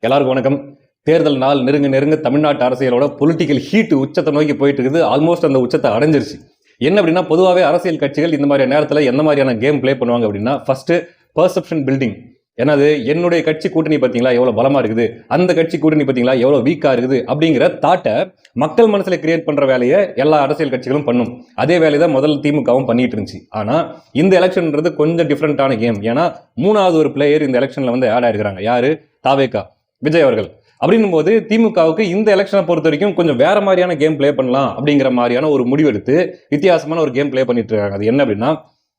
எல்லாருக்கும் வணக்கம். தேர்தல் நாள் நெருங்க நெருங்க தமிழ்நாட்டு அரசியலோட பொலிட்டிக்கல் ஹீட் உச்சத்தை நோக்கி போயிட்டு இருக்குது. ஆல்மோஸ்ட் அந்த உச்சத்தை அடைஞ்சிருச்சு. என்ன அப்படின்னா, பொதுவாகவே அரசியல் கட்சிகள் இந்த மாதிரி நேரத்தில் என்ன மாதிரியான கேம் பிளே பண்ணுவாங்க அப்படின்னா, ஃபர்ஸ்ட் பெர்செப்ஷன் பில்டிங். என்னது, என்னுடைய கட்சி கூட்டணி பார்த்தீங்களா எவ்வளோ பலமா இருக்குது, அந்த கட்சி கூட்டணி பார்த்தீங்களா எவ்வளோ வீக்கா இருக்குது அப்படிங்கிற தாட்டை மக்கள் மனசுல கிரியேட் பண்ற வேலையை எல்லா அரசியல் கட்சிகளும் பண்ணும். அதே வேலையை தான் முதல்ல திமுகவும் பண்ணிட்டு இருந்துச்சு. ஆனா இந்த எலெக்ஷன்ன்றது கொஞ்சம் டிஃப்ரெண்டான கேம். ஏன்னா மூணாவது ஒரு பிளேயர் இந்த எலெக்ஷன்ல வந்து ஆட் ஆயிருக்காங்க. யாரு? தாவேகா, விஜய் அவர்கள். அப்படின்னும் போது திமுகவுக்கு இந்த எலெக்ஷனை பொறுத்த வரைக்கும் கொஞ்சம் வேற மாதிரியான கேம் பிளே பண்ணலாம் அப்படிங்கிற மாதிரியான ஒரு முடிவெடுத்து வித்தியாசமான ஒரு கேம் பிளே பண்ணிட்டு இருக்காங்க. அது என்ன அப்படின்னா,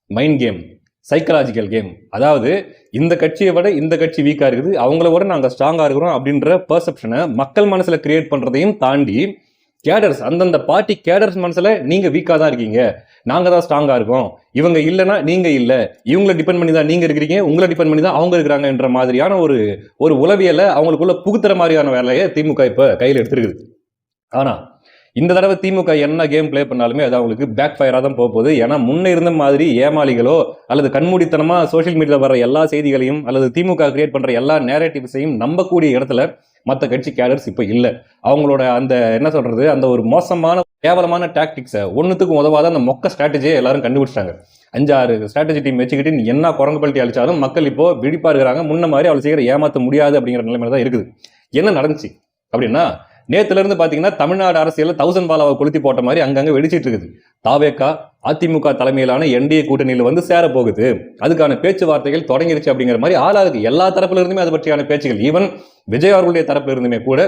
மைண்ட் கேம், சைக்கலாஜிக்கல் கேம். அதாவது இந்த கட்சியை விட இந்த கட்சி வீக்கா இருக்குது, அவங்கள விட நாங்கள் ஸ்ட்ராங்கா இருக்கிறோம் அப்படின்ற பெர்செப்ஷனை மக்கள் மனசுல கிரியேட் பண்றதையும் தாண்டி கேடர்ஸ், அந்தந்த பார்ட்டி கேடர்ஸ் மனசுல நீங்க வீக்கா தான் இருக்கீங்க, நாங்க தான் ஸ்ட்ராங்கா இருக்கோம், இவங்க இல்லைன்னா நீங்க இல்லை, இவங்களை டிபெண்ட் பண்ணி தான் நீங்க இருக்கிறீங்க, உங்களை டிபெண்ட் பண்ணி தான் அவங்க இருக்கிறாங்க என்ற மாதிரியான ஒரு உளவியலை அவங்களுக்குள்ள புகுத்துற மாதிரியான வேலையை திமுக இப்ப கையில் எடுத்திருக்குது. ஆனா இந்த தடவை திமுக என்ன கேம் பிளே பண்ணாலுமே அது அவங்களுக்கு பேக் ஃபயரா தான் போகுது. ஏன்னா முன்ன இருந்த மாதிரி ஏமாளிகளோ அல்லது கண்மூடித்தனமா சோசியல் மீடியாவில் வர எல்லா செய்திகளையும் அல்லது திமுக கிரியேட் பண்ற எல்லா நேரேட்டிவ்ஸையும் நம்பக்கூடிய இடத்துல மற்ற கட்சி கேடர்ஸ் இப்ப இல்ல. அவங்களோட அந்த என்ன சொல்றது, அந்த ஒரு மோசமான கேவலமான டாக்டிக்ஸை, ஒன்னுத்துக்கும் உதவாத அந்த மொக்க ஸ்ட்ராட்டஜியை எல்லாரும் கண்டுபிடிச்சிட்டாங்க. 5-6 ஸ்ட்ராட்டஜி டீம் வச்சுக்கிட்டு என்ன குரங்கு பல்ட்டி அழிச்சாலும் மக்கள் இப்போ விழிப்பா இருக்கிறாங்க. முன்ன மாதிரி அவ்வளவு சீக்கிரம் ஏமாற்ற முடியாது அப்படிங்கிற நிலைமையில தான் இருக்குது. என்ன நடந்துச்சு அப்படின்னா, நேத்துல இருந்து பாத்தீங்கன்னா தமிழ்நாடு அரசியல் 1000 பாலாவை கொளுத்தி போட்ட மாதிரி அங்கங்க வெடிச்சிட்டு இருக்குது. தாவேகா அதிமுக தலைமையிலான என்டிஏ கூட்டணியில வந்து சேர போகுது, அதுக்கான பேச்சுவார்த்தைகள் தொடங்கிருச்சு அப்படிங்கிற மாதிரி ஆளாளுக்கு எல்லா தரப்புல இருந்துமே அது பற்றியான பேச்சுகள், ஈவன் விஜய் அவர்களுடைய தரப்புல இருந்துமே கூட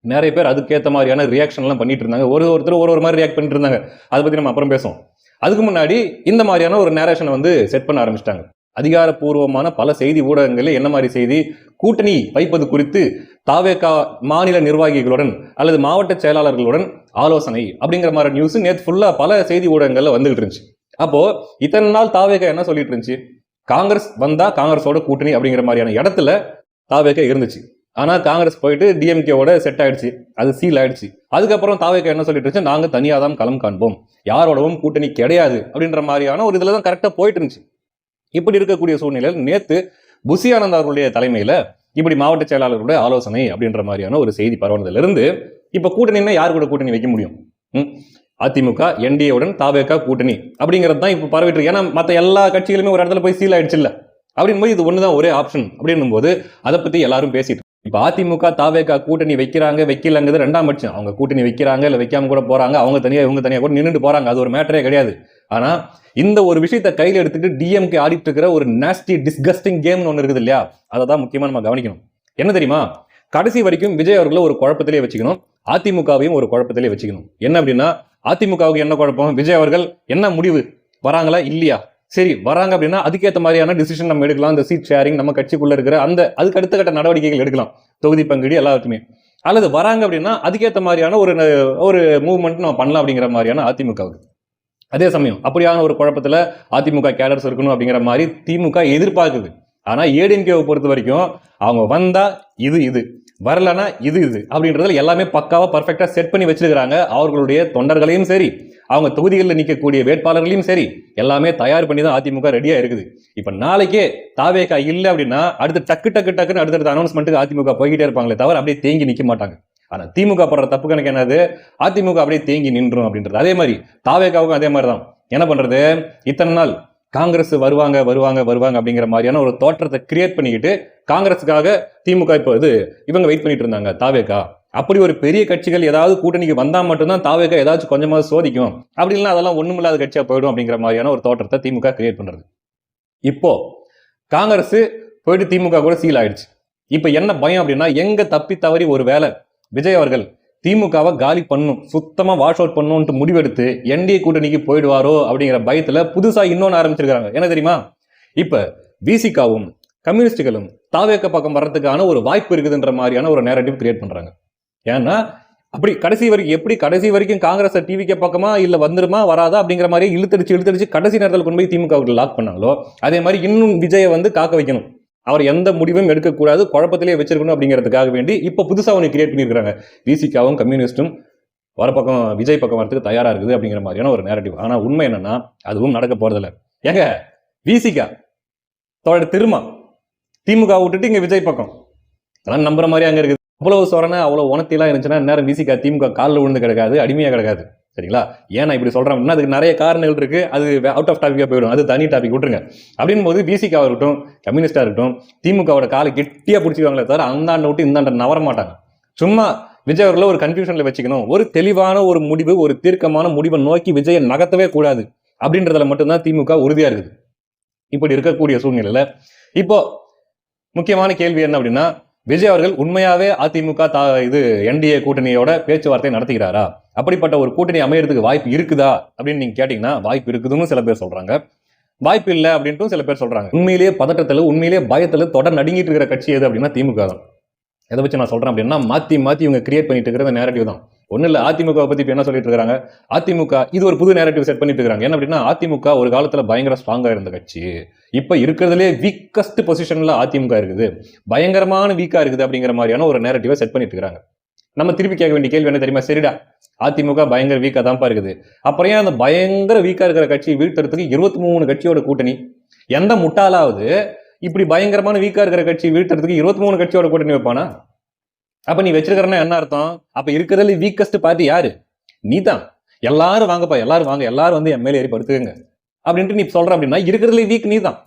நிறைய பேர் அதுக்கேற்ற மாதிரியான ரியாக்ஷன் எல்லாம் பண்ணிட்டு இருந்தாங்க. ஒருத்தர் ஒரு மாதிரி ரியாக்ட் பண்ணிட்டு இருந்தாங்க. அதை பத்தி நம்ம அப்புறம் பேசுவோம். அதுக்கு முன்னாடி இந்த மாதிரியான ஒரு நேரேஷனை வந்து செட் பண்ண ஆரம்பிச்சிட்டாங்க. அதிகாரப்பூர்வமான பல செய்தி ஊடகங்களில் என்ன மாதிரி செய்தி, கூட்டணி வைப்பது குறித்து தாவேகா மாநில நிர்வாகிகளுடன் அல்லது மாவட்ட செயலாளர்களுடன் ஆலோசனை அப்படிங்கிற மாதிரி நியூஸ் நேற்று ஃபுல்லா பல செய்தி ஊடகங்கள்ல வந்துகிட்டு இருந்துச்சு. அப்போ இத்தனை நாள் தாவேகா என்ன சொல்லிட்டு இருந்துச்சு, காங்கிரஸ் வந்தா காங்கிரஸோட கூட்டணி அப்படிங்கிற மாதிரியான இடத்துல தாவேகா இருந்துச்சு. ஆனா காங்கிரஸ் போயிட்டு டிஎம்கேவோட செட் ஆயிடுச்சு, அது சீல் ஆயிடுச்சு. அதுக்கப்புறம் தாவேகா என்ன சொல்லிட்டு இருந்துச்சு, நாங்க தனியா தான் களம் காண்போம், யாரோடவும் கூட்டணி கிடையாது அப்படின்ற மாதிரியான ஒரு இதுல தான் கரெக்டா போயிட்டு இருந்துச்சு. இப்படி இருக்கக்கூடிய சூழ்நிலையில் நேத்து புசி ஆனந்த் அவர்களுடைய தலைமையில இப்படி மாவட்ட செயலாளர்களுடைய ஆலோசனை அப்படின்ற மாதிரியான ஒரு செய்தி பரவனதுல இருந்து இப்ப கூட்டணின்னா யார் கூட கூட்டணி வைக்க முடியும்? அதிமுக என்டிஏவுடன் தாவேகா கூட்டணி அப்படிங்கிறது தான் இப்ப பரவிட்டு இருக்கு. ஏன்னா மற்ற எல்லா கட்சிகளுமே ஒரு இடத்துல போய் சீல் ஆயிடுச்சு இல்ல, அப்படின் போது இது ஒண்ணுதான் ஒரே ஆப்ஷன் அப்படின்னும் போது அதை பத்தி எல்லாரும் பேசிட்டு, இப்ப அதிமுக தாவேகா கூட்டணி வைக்கிறாங்க வைக்கலங்கிறது ரெண்டாம் பட்சம். அவங்க கூட்டணி வைக்கிறாங்க இல்ல வைக்காம கூட போறாங்க, அவங்க தனியா இவங்க தனியா கூட நின்றுட்டு போறாங்க, அது ஒரு மேட்டரே கிடையாது. ஆனா இந்த ஒரு விஷயத்தை கையில் எடுத்துட்டு டிஎம்கே ஆடிட்டு இருக்கிற ஒரு நாஸ்டி டிஸ்கஸ்டிங் கேம்னு ஒன்று இருக்குது இல்லையா, அதை தான் முக்கியமா நம்ம கவனிக்கணும். என்ன தெரியுமா, கடைசி வரைக்கும் விஜய் அவர்களை ஒரு குழப்பத்திலே வச்சுக்கணும், அதிமுகவையும் ஒரு குழப்பத்திலே வச்சுக்கணும். என்ன அப்படின்னா, அதிமுகவுக்கு என்ன குழப்பம், விஜய் அவர்கள் என்ன முடிவு, வராங்களா இல்லையா, சரி வராங்க அப்படின்னா அதுக்கேற்ற மாதிரியான டிசிஷன் நம்ம எடுக்கலாம், இந்த சீட் ஷேரிங் நம்ம கட்சிக்குள்ள இருக்கிற அந்த அதுக்கு அடுத்த கட்ட நடவடிக்கைகள் எடுக்கலாம், தொகுதி பங்கீடு எல்லாத்துக்குமே. அல்லது வராங்க அப்படின்னா அதுக்கேற்ற மாதிரியான ஒரு மூவ்மெண்ட் நம்ம பண்ணலாம் அப்படிங்கிற மாதிரியான அதிமுகவுக்கு. அதே சமயம் அப்படியான ஒரு குழப்பத்துல அதிமுக கேடர்ஸ் இருக்கணும் அப்படிங்கிற மாதிரி திமுக எதிர்பார்க்குது. ஆனா ஏடிஎம்கேவை பொறுத்த வரைக்கும் அவங்க வந்தா இது வரலன்னா இது அப்படின்றதுல எல்லாமே பக்காவா பர்ஃபெக்டா செட் பண்ணி வச்சிருக்கிறாங்க. அவர்களுடைய தொண்டர்களையும் சரி, அவங்க தொகுதிகளில் நிற்கக்கூடிய வேட்பாளர்களையும் சரி, எல்லாமே தயார் பண்ணி தான் அதிமுக ரெடியா இருக்குது. இப்ப நாளைக்கே தாவேகா இல்லை அப்படின்னா அடுத்து டக்குன்னு அடுத்தடுத்த அனௌன்ஸ்மெண்ட்டுக்கு அதிமுக போய்கிட்டே இருப்பாங்களே தவிர அப்படியே தேங்கி நிற்க மாட்டாங்க. ஆனா திமுக படுற தப்பு கணக்கு என்னது, அதிமுக அப்படியே தேங்கி நின்றும் அப்படின்றது. அதே மாதிரி தாவேகாவுக்கும் அதே மாதிரி தான். என்ன பண்றது, இத்தனை நாள் காங்கிரஸ் வருவாங்க அப்படிங்கிற மாதிரியான ஒரு தோற்றத்தை கிரியேட் பண்ணிக்கிட்டு காங்கிரஸுக்காக திமுக இப்போ இவங்க வெயிட் பண்ணிட்டு இருந்தாங்க தாவேகா. அப்படி ஒரு பெரிய கட்சிகள் ஏதாவது கூட்டணிக்கு வந்தா மட்டும்தான் தாவேகா ஏதாச்சும் கொஞ்சமாவது சோதிக்கும், அப்படி இல்லைன்னா அதெல்லாம் ஒண்ணுமில்லாத கட்சியா போயிடும் அப்படிங்கிற மாதிரியான ஒரு தோற்றத்தை திமுக கிரியேட் பண்றது. இப்போ காங்கிரஸ் போயிட்டு திமுக கூட சீல் ஆயிடுச்சு. இப்ப என்ன பயம் அப்படின்னா, எங்க தப்பி தவறி ஒரு வேலை விஜய் அவர்கள் திமுகவை காலி பண்ணும், சுத்தமா வாஷ் அவுட் பண்ணும்னு முடிவெடுத்து என்டிஏ கூட்டணிக்கு போயிடுவாரோ அப்படிங்கிற பயத்துல புதுசா இன்னொன்னு ஆரம்பிச்சிருக்காங்க. என்ன தெரியுமா, இப்ப விசிகாவும் கம்யூனிஸ்டுகளும் தாவேகா பக்கம் வர்றதுக்கான ஒரு வாய்ப்பு இருக்குதுன்ற மாதிரியான ஒரு நேரட்டிவ் கிரியேட் பண்றாங்க. ஏன்னா அப்படி கடைசி வரைக்கும் காங்கிரஸ் டிவிக்கு பக்கமா இல்ல வந்துருமா வராதா அப்படிங்கிற மாதிரி இழுத்தடிச்சு கடைசி நேரத்தில் கொண்டு போய் திமுக லாக் பண்ணாங்களோ, அதே மாதிரி இன்னும் விஜயை வந்து காக்க வைக்கணும், அவர் எந்த முடிவும் எடுக்கக்கூடாது, குழப்பத்திலே வச்சிருக்கணும் அப்படிங்கிறதுக்காக வேண்டி இப்ப புதுசா ஒன்று கிரியேட் பண்ணியிருக்காங்க. விசிகாவும் கம்யூனிஸ்டும் வர பக்கம் விஜய் பக்கம் வரதுக்கு தயாரா இருக்குது அப்படிங்கிற மாதிரியான ஒரு நேரட்டிவ். ஆனா உண்மை என்னன்னா அதுவும் நடக்க போறதில்ல. ஏங்க விசிகா திரும்ப திமுக விட்டுட்டு இங்க விஜய் பக்கம், அதெல்லாம் நம்புற மாதிரி அங்க இருக்குது. அவ்வளவு சொரணை அவ்வளவு உணர்த்திலாம் இருந்துச்சுன்னா நேரம் விசிகா திமுக காலில் விழுந்து கிடக்காது, அடிமையா கிடக்காது. சரிங்களா? ஏன்னா இப்படி சொல்றேன் அப்படின்னா அதுக்கு நிறைய காரணங்கள் இருக்கு. அது அவுட் ஆஃப் டாபிக்கா போயிடும், அது தனி டாபிக் விட்டுருங்க. அப்படின் போது விசிகா இருக்கட்டும், கம்யூனிஸ்டா இருக்கட்டும், திமுகவோட காலை கெட்டியா பிடிச்சிக்குவாங்களே தவிர அந்தாண்ட விட்டு இந்தாண்ட நவர மாட்டாங்க. சும்மா விஜய் அவர்களை ஒரு கன்ஃபியூஷன்ல வச்சுக்கணும், ஒரு தெளிவான ஒரு முடிவு, ஒரு தீர்க்கமான முடிவை நோக்கி விஜயை நகர்த்தவே கூடாது அப்படின்றதுல மட்டும்தான் திமுக உறுதியா இருக்குது. இப்படி இருக்கக்கூடிய சூழ்நிலையில இப்போ முக்கியமான கேள்வி என்ன அப்படின்னா, விஜய் அவர்கள் உண்மையாவே அதிமுக இது என்டிஏ கூட்டணியோட பேச்சுவார்த்தை நடத்துகிறாரா? அப்படிப்பட்ட ஒரு கூட்டணி அமையறதுக்கு வாய்ப்பு இருக்குதா அப்படின்னு நீங்க கேட்டீங்கன்னா வாய்ப்பு இருக்குதுன்னு சில பேர் சொல்றாங்க, வாய்ப்பு இல்லை அப்படின்ட்டு சில பேர் சொல்றாங்க. உண்மையிலேயே பதட்டத்துல, உண்மையிலேயே பயத்துல தொடர் நடுங்கிட்டு இருக்கிற கட்சி எது அப்படின்னா திமுக தான். எதை வச்சு நான் சொல்றேன் அப்படின்னா, மாத்தி இவங்க கிரியேட் பண்ணிட்டு இருக்கிற நேரடிவ் தான். ஒன்னும் இல்ல, அதிமுக பத்தி என்ன சொல்லிட்டு இருக்காங்க, அதிமுக இது ஒரு புது நேரடிவ் செட் பண்ணிட்டு இருக்காங்க. என்ன அப்படின்னா, அதிமுக ஒரு காலத்துல பயங்கர ஸ்ட்ராங்கா இருந்த கட்சி, இப்ப இருக்கிறதுலே வீக்கஸ்ட் பொசிஷன்ல அதிமுக இருக்குது, பயங்கரமான வீக்கா இருக்குது அப்படிங்கிற மாதிரியான ஒரு நேரடிவை செட் பண்ணிட்டு இருக்காங்க. நம்ம திருப்பி கேட்க வேண்டிய கேள்வி என்ன தெரியுமா? சரிடா, அதிமுக பயங்கர வீக்கா தான்ப்பா இருக்குது, அப்புறம் ஏன் அந்த பயங்கர வீக்கா இருக்கிற கட்சி வீழ்த்துறதுக்கு 23 கட்சியோட கூட்டணி? எந்த முட்டாளாவது இப்படி பயங்கரமான வீக்கா இருக்கிற கட்சி வீழ்த்துறதுக்கு 23 கட்சியோட கூட்டணி வைப்பானா? அப்ப நீ வச்சிருக்கிறன்னா என்ன அர்த்தம்? அப்ப இருக்கிறதுல வீக்கஸ்ட் பார்ட்டி யாரு? நீ தான். எல்லாரும் வாங்கப்பா, எல்லாரும் வாங்க, எல்லாரும் வந்து எம்எல்ஏ ஏறி படுத்துக்கங்க அப்படின்ட்டு நீ சொல்ற அப்படின்னா இருக்கிறதுல வீக் நீ தான்.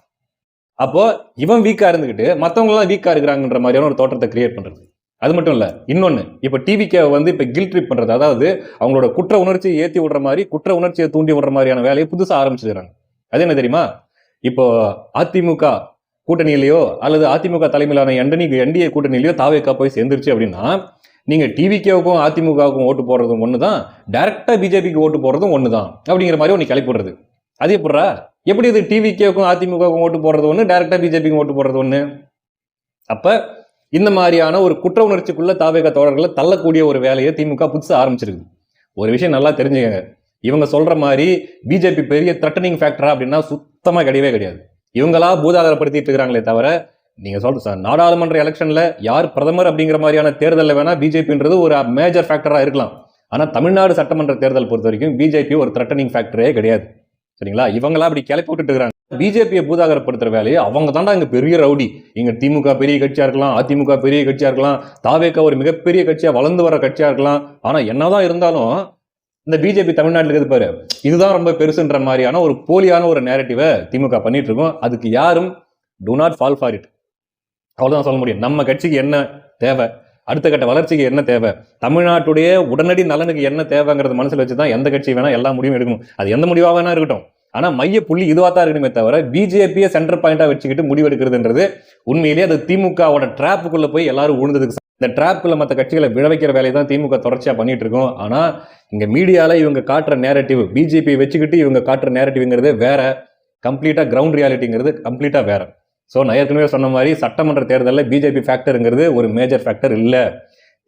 அப்போ இவன் வீக்கா இருந்துகிட்டு மத்தவங்க எல்லாம் வீக்கா இருக்கிறாங்கன்ற மாதிரியான ஒரு தோற்றத்தை கிரியேட் பண்றது. அது மட்டும் இல்ல, இன்னொன்னு, இப்ப டிவிகே வந்து இப்ப கில்ட் ட்ரிப் பண்றது, அதாவது அவங்களோட குற்ற உணர்ச்சியை ஏத்தி விடுற மாதிரி, குற்ற உணர்ச்சியை தூண்டி விடுற மாதிரியான வேலையை புதுசா ஆரம்பிச்சிருக்காங்க. அது என்ன தெரியுமா? இப்போ அதிமுக கூட்டணியிலையோ அல்லது அதிமுக தலைமையிலான என்டிஏ கூட்டணியிலையோ தாவேக்கா போய் சேர்ந்துருச்சு அப்படின்னா, நீங்க டிவிகேவுக்கும் அதிமுகவுக்கும் ஓட்டு போடுறதும் ஒண்ணுதான், டைரக்டா பிஜேபிக்கு ஓட்டு போடுறதும் ஒண்ணுதான் அப்படிங்கிற மாதிரி ஒன்னு கிளப்பி விடுறது. அது எப்படா? எப்படி இது டிவிகேவுக்கும் அதிமுகவுக்கும் ஓட்டு போடுறது ஒண்ணு, டைரக்டா பிஜேபிக்கும் ஓட்டு போடுறது ஒண்ணு? அப்ப இந்த மாதிரியான ஒரு குற்ற உணர்ச்சிக்குள்ள தாவேகா தோழர்களை தள்ளக்கூடிய ஒரு வேலையை திமுக புதுசா ஆரம்பிச்சிருக்கு. ஒரு விஷயம் நல்லா தெரிஞ்சுக்கங்க, இவங்க சொல்ற மாதிரி பிஜேபி பெரிய த்ரெட்டனிங் ஃபேக்டரா அப்படின்னா சுத்தமா கிடையவே கிடையாது. இவங்களா பூதாகரப்படுத்திட்டு இருக்கிறாங்களே தவிர, நீங்க சொல்ற நாடாளுமன்ற எலெக்ஷன்ல யார் பிரதமர் அப்படிங்கிற மாதிரியான தேர்தலில் வேணா பிஜேபின்றது ஒரு மேஜர் ஃபேக்டரா இருக்கலாம். ஆனா தமிழ்நாடு சட்டமன்ற தேர்தல் பொறுத்த வரைக்கும் பிஜேபி ஒரு த்ரெட்டனிங் ஃபேக்டரே கிடையாது. சரிங்களா? இவங்களா அப்படி கிளப்பி விட்டுட்டு இருக்காங்க. பிஜேபியை பூதாகரப்படுத்துற வேலையை அவங்க தாண்டா இங்க பெரிய ரவுடி. இங்க திமுக பெரிய கட்சியா இருக்கலாம், அதிமுக பெரிய கட்சியா இருக்கலாம், தாவேகா ஒரு மிகப்பெரிய கட்சியா வளர்ந்து வர கட்சியா இருக்கலாம். ஆனா என்னதான் இருந்தாலும் இந்த பிஜேபி தமிழ்நாட்டில் இருக்குது பாரு, இதுதான் ரொம்ப பெருசுன்ற மாதிரியான ஒரு போலியான ஒரு நேரட்டிவை திமுக பண்ணிட்டு இருக்கோம். அதுக்கு யாரும் to not fall for it, அவ்வளவுதான் சொல்ல முடியும். நம்ம கட்சிக்கு என்ன தேவை, அடுத்த கட்ட வளர்ச்சிக்கு என்ன தேவை, தமிழ்நாட்டுடைய உடனடி நலனுக்கு என்ன தேவைங்கிறது மனசுல வச்சுதான் எந்த கட்சி வேணா எல்லா முடிவும் எடுக்கணும். அது எந்த முடிவாக வேணா இருக்கட்டும், ஆனா மைய புள்ளி இதுவா தான் இருக்கணுமே தவிர பிஜேபியை சென்டர் பாயிண்டா வச்சுக்கிட்டு முடிவு எடுக்கிறதுன்றது உண்மையிலேயே அது திமுகவோட டிராப்புக்குள்ள போய் எல்லாரும் உழுந்ததுக்கு, இந்த டிராப்புக்குள்ள மற்ற கட்சிகளை விழ வைக்கிற வேலையை தான் திமுக தொடர்ச்சியா பண்ணிட்டு இருக்கோம். ஆனா இங்க மீடியால இவங்க காட்டுற நேரட்டிவ், பிஜேபி வச்சுக்கிட்டு இவங்க காட்டுற நேரட்டிவ்ங்கிறது வேற, கம்ப்ளீட்டா கிரவுண்ட் ரியாலிட்டிங்கிறது கம்ப்ளீட்டா வேற. ஸோ நான் ஏற்கனவே சொன்ன மாதிரி சட்டமன்ற தேர்தலில் பிஜேபி ஃபேக்டருங்கிறது ஒரு மேஜர் ஃபேக்டர் இல்லை.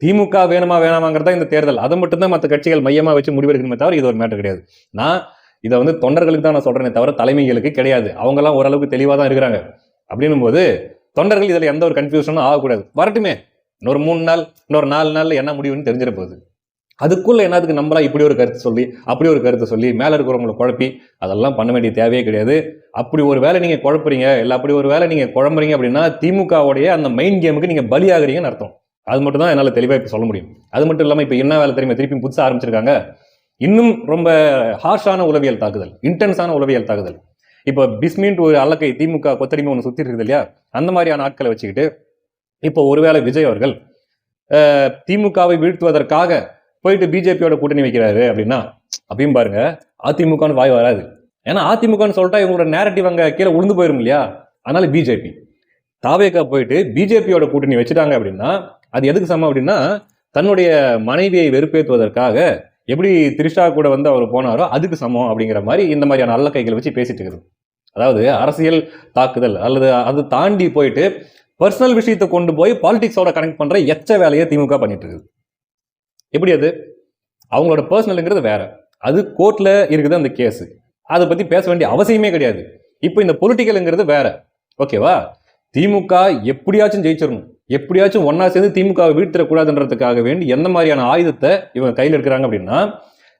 திமுக வேணுமா வேணாமாங்கிறதா இந்த தேர்தல், அதை மட்டும்தான் மற்ற கட்சிகள் மையமா வச்சு முடிவெடுக்கணுமே தவிர இது ஒரு மேட்டர் கிடையாது. நான் இதை வந்து தொண்டர்களுக்கு தான் நான் சொல்றேனே தவிர தலைமைகளுக்கு கிடையாது. அவங்கெல்லாம் ஓரளவுக்கு தெளிவாக தான் இருக்கிறாங்க. அப்படின்னும் போது தொண்டர்கள் இதில் எந்த ஒரு கன்ஃபியூஷனும் ஆகக்கூடாது. வரட்டுமே, இன்னொரு 3 நாள், இன்னொரு 4 நாள்ல என்ன முடிவுன்னு தெரிஞ்சிட போகுது. அதுக்குள்ள என்னதுக்கு நம்மளா இப்படி ஒரு கருத்து சொல்லி அப்படி ஒரு கருத்தை சொல்லி மேல இருக்கிறவங்களை குழப்பி அதெல்லாம் பண்ண வேண்டிய தேவையே கிடையாது. அப்படி ஒரு வேலை நீங்க குழப்புறீங்க, இல்லை அப்படி ஒரு வேலை நீங்க குழம்புறீங்க அப்படின்னா திமுகவுடைய அந்த மெயின் கேமுக்கு நீங்க பலியாகிறீங்கன்னு அர்த்தம். அது மட்டும் தான் என்னால் தெளிவாக இப்போ சொல்ல முடியும். அது மட்டும் இல்லாமல் இப்போ என்ன வேலை தெரியுமா, திருப்பி புதுசாக ஆரம்பிச்சிருக்காங்க, இன்னும் ரொம்ப ஹார்ஷான உளவியல் தாக்குதல், இன்டென்ஸான உளவியல் தாக்குதல். இப்போ பிஸ்மின்ட்டு ஒரு அல்லக்கை திமுக கொத்தடிமை ஒன்று சுற்றி இருக்குது இல்லையா, அந்த மாதிரியான ஆட்களை வச்சுக்கிட்டு இப்போ ஒருவேளை விஜய் அவர்கள் திமுகவை வீழ்த்துவதற்காக போயிட்டு பிஜேபியோட கூட்டணி வைக்கிறாரு அப்படின்னா அப்பயும் பாருங்க அதிமுகன்னு வாய் வராது. ஏன்னா அதிமுகன்னு சொல்லிட்டா இவங்களோட நேரட்டிவ் அங்கே கீழே உளுந்து போயிடும் இல்லையா. அதனால பிஜேபி தாவேக்கா போயிட்டு பிஜேபியோட கூட்டணி வச்சுட்டாங்க அப்படின்னா அது எதுக்கு சமம் அப்படின்னா, தன்னுடைய மனைவியை வெறுப்பேற்றுவதற்காக எப்படி திரிஷா கூட வந்து அவர் போனாரோ அதுக்கு சமம் அப்படிங்கிற மாதிரி இந்த மாதிரியான நல்ல கைகளை வச்சு பேசிட்டு இருக்குது. அதாவது அரசியல் தாக்குதல் அல்லது அது தாண்டி போயிட்டு பர்சனல் விஷயத்தை கொண்டு போய் பாலிடிக்ஸோட கனெக்ட் பண்ற எச்ச வேலையை திமுக பண்ணிட்டு இருக்குது. எப்படி அது? அவங்களோட பர்சனலுங்கிறது வேற, அது கோர்ட்ல இருக்குது அந்த கேஸ், அதை பத்தி பேச வேண்டிய அவசியமே கிடையாது. இப்போ இந்த பொலிட்டிக்கல்ங்கிறது வேற, ஓகேவா? திமுக எப்படியாச்சும் ஜெயிச்சிடணும், எப்படியாச்சும் ஒன்னா சேர்ந்து திமுகவை வீழ்த்திடக்கூடாதுன்றதுக்காக வேண்டி எந்த மாதிரியான ஆயுதத்தை இவங்க கையில் எடுக்கிறாங்க அப்படின்னா,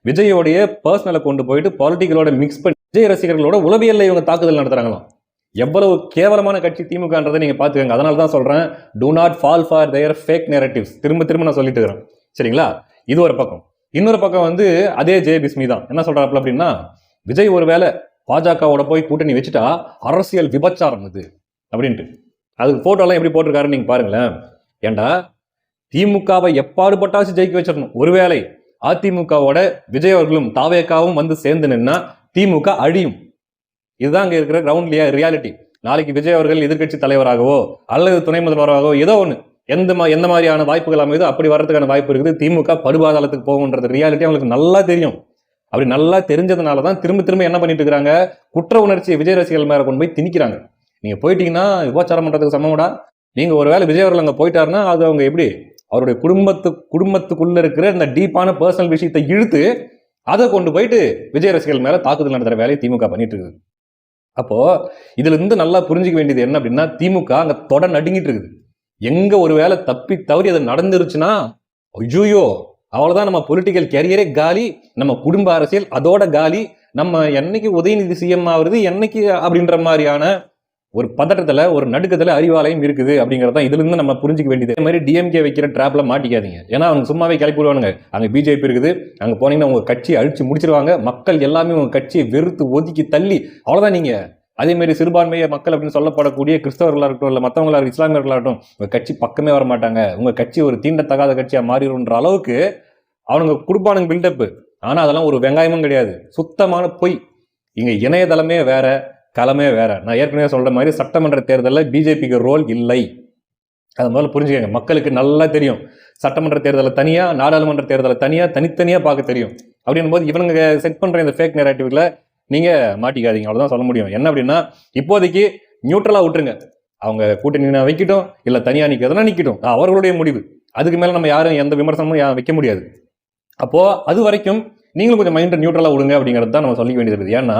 விஜயோடைய பர்சனலை கொண்டு போயிட்டு பாலிட்டிக்கலோட மிக்ஸ் பண்ணி விஜய் ரசிகர்களோட உளவியல்ல இவங்க தாக்குதல் நடத்துறாங்களாம். எவ்வளவு கேவலமான கட்சி திமுகன்றதை நீங்க பாத்துக்கோங்க. அதனால தான் சொல்றேன், do not fall for their fake narratives. திரும்ப திரும்ப நான் சொல்லிட்டு இருக்கிறேன். சரிங்களா? இது ஒரு பக்கம். இன்னொரு பக்கம் வந்து அதே ஜெய பிஸ்மி தான் என்ன சொல்றாப்புல அப்படின்னா, விஜய் ஒருவேளை பாஜகவோட போய் கூட்டணி வச்சுட்டா அரசியல் விபச்சாரம் இது அப்படின்ட்டு. அதுக்கு போட்டோலாம் எப்படி போட்டிருக்காருன்னு நீங்க பாருங்களேன். ஏண்டா திமுகவை எப்பாடுபட்டாச்சு ஜெயிக்க வச்சிடணும். ஒருவேளை அதிமுகவோட விஜய் அவர்களும் தாவேக்காவும் வந்து சேர்ந்து நின்னா திமுக அழியும். இதுதான் அங்க இருக்கிற கிரவுண்ட் ரியாலிட்டி. நாளைக்கு விஜய் அவர்கள் எதிர்கட்சி தலைவராகவோ அல்லது துணை முதல்வராகவோ ஏதோ ஒண்ணு எந்த மாதிரியான வாய்ப்புகள் அமைதோ அப்படி வர்றதுக்கான வாய்ப்பு இருக்குது. திமுக படுபாதாளத்துக்கு போகும்ன்றது ரியாலிட்டி அவங்களுக்கு நல்லா தெரியும். அப்படி நல்லா தெரிஞ்சதுனாலதான் திரும்ப திரும்ப என்ன பண்ணிட்டு இருக்காங்க, குற்ற உணர்ச்சியை விஜய் ரசிகர்கள் மேல கொண்டு போய் திணிக்கிறாங்க. நீங்க போயிட்டீங்கன்னா விபச்சாரம் பண்றதுக்கு சமம்டா. நீங்க ஒருவேளை விஜய் அவர்கள் அங்க போயிட்டாருன்னா அது அவங்க எப்படி அவருடைய குடும்பத்துக்குள்ள இருக்கிற இந்த டீப்பான பர்சனல் விஷயத்தை இழுத்து அதை கொண்டு போயிட்டு விஜய் ரசிகர்கள் மேல தாக்குதல் நடத்துற வேலையை திமுக பண்ணிட்டு இருக்குது. அப்போ இதுல இருந்து நல்லா புரிஞ்சுக்க வேண்டியது என்ன அப்படின்னா, திமுக அங்க தொட நடுங்கிட்டு இருக்குது. எங்க ஒரு வேலை தப்பி தவறி அது நடந்துருச்சுன்னா ஐயோ அவ்வளவுதான், நம்ம பொலிட்டிக்கல் கேரியரே காலி, நம்ம குடும்ப அரசியல் அதோட காலி, நம்ம என்னைக்கு உதயநிதி சிஎம் ஆகுறது என்னைக்கு அப்படின்ற மாதிரியான ஒரு பதட்டத்துல ஒரு நடுக்கத்துல அறிவாலயம் இருக்குது அப்படிங்கறதான் இதுல இருந்து நம்ம புரிஞ்சுக்க வேண்டியது. இந்த மாதிரி டிஎம்கே வைக்கிற டிராப்ல மாட்டிக்காதீங்க. ஏன்னா அவங்க சும்மாவே கிளப்பி விடுவானுங்க. அங்க பிஜேபி இருக்குது, அங்க போனீங்கன்னா உங்க கட்சியை அழிச்சு முடிச்சிருவாங்க. மக்கள் எல்லாமே உங்க கட்சியை வெறுத்து ஒதுக்கி தள்ளி அவ்வளவுதான். நீங்க அதே மாதிரி சிறுபான்மைய மக்கள் அப்படின்னு சொல்லப்படக்கூடிய கிறிஸ்தவர்களா இருக்கட்டும் இல்ல மற்றவங்களா இஸ்லாமியர்களாகட்டும் உங்க கட்சி பக்கமே வர மாட்டாங்க. உங்க கட்சி ஒரு தீண்டத்தகாத கட்சியா மாறிடும்ன்ற அளவுக்கு அவனுங்க கொடுப்பானுங்க பில்டப். ஆனா அதெல்லாம் ஒரு வெங்காயமும் கிடையாது, சுத்தமான பொய். இங்க இணையதளமே வேற, களமே வேற. நான் ஏற்கனவே சொல்ற மாதிரி சட்டமன்ற தேர்தலில் பிஜேபிக்கு ரோல் இல்லை. அது முதல்ல புரிஞ்சுக்கங்க. மக்களுக்கு நல்லா தெரியும் சட்டமன்ற தேர்தலை தனியா நாடாளுமன்ற தேர்தலை தனியா தனித்தனியா பார்க்க தெரியும். அப்படின்னும் போது இவனுங்க செட் பண்ற இந்த ஃபேக் நெரேட்டிவ்ல நீங்க மாட்டிக்காதீங்க. அவ்வளவுதான் சொல்ல முடியும். என்ன அப்படின்னா இப்போதைக்கு நியூட்ரலா விட்டுருங்க. அவங்க கூட்டணி வைக்கட்டும் இல்ல தனியா நிக்கிறதுனா நிக்கட்டும், அவர்களுடைய முடிவு. அதுக்கு மேல நம்ம யாரும் எந்த விமர்சனமும் வைக்க முடியாது. அப்போ அது வரைக்கும் நீங்களும் கொஞ்சம் மைண்டை நியூட்ரலா விடுங்க அப்படிங்கிறது தான் நம்ம சொல்லிக்க வேண்டியது இருக்குது. ஏன்னா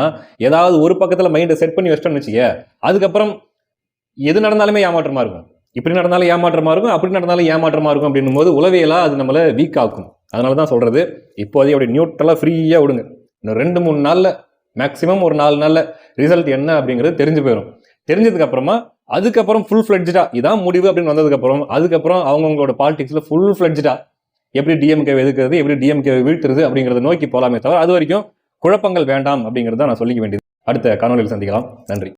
ஏதாவது ஒரு பக்கத்துல மைண்டை செட் பண்ணி வச்சிட்டோம்னு வச்சுக்க, அதுக்கப்புறம் எது நடந்தாலுமே ஏமாற்றமா இருக்கும். இப்படி நடந்தாலும் ஏமாற்றமா இருக்கும், அப்படி நடந்தாலும் ஏமாற்றமா இருக்கும். அப்படின்னும் போது உளவியலா அது நம்மள வீக் ஆக்கும். அதனாலதான் சொல்றது இப்போதைக்கு அப்படி நியூட்ரலா ஃப்ரீயா விடுங்க. இன்னும் 2-3 நாள்ல மேக்சிமம் ஒரு 4 நாள்ல ரிசல்ட் என்ன அப்படிங்கிறது தெரிஞ்சு போயிடும். தெரிஞ்சதுக்கு அப்புறமா அதுக்கப்புறம் ஃபுல் ஃபிளட்ஜா இதான் முடிவு அப்படின்னு வந்ததுக்கு அப்புறம் அதுக்கப்புறம் அவங்களோட பாலிடிக்ஸ்ல ஃபுல் ஃபிளட்ஜா எப்படி டிஎம்கே எதுக்குறது, எப்படி டிஎம்கே வீழ்த்துறது அப்படிங்கறத நோக்கி போலாமே தவிர அது வரைக்கும் குழப்பங்கள் வேண்டாம் அப்படிங்கறத நான் சொல்லிக்க வேண்டியது. அடுத்த காணொலியில் சந்திக்கலாம். நன்றி.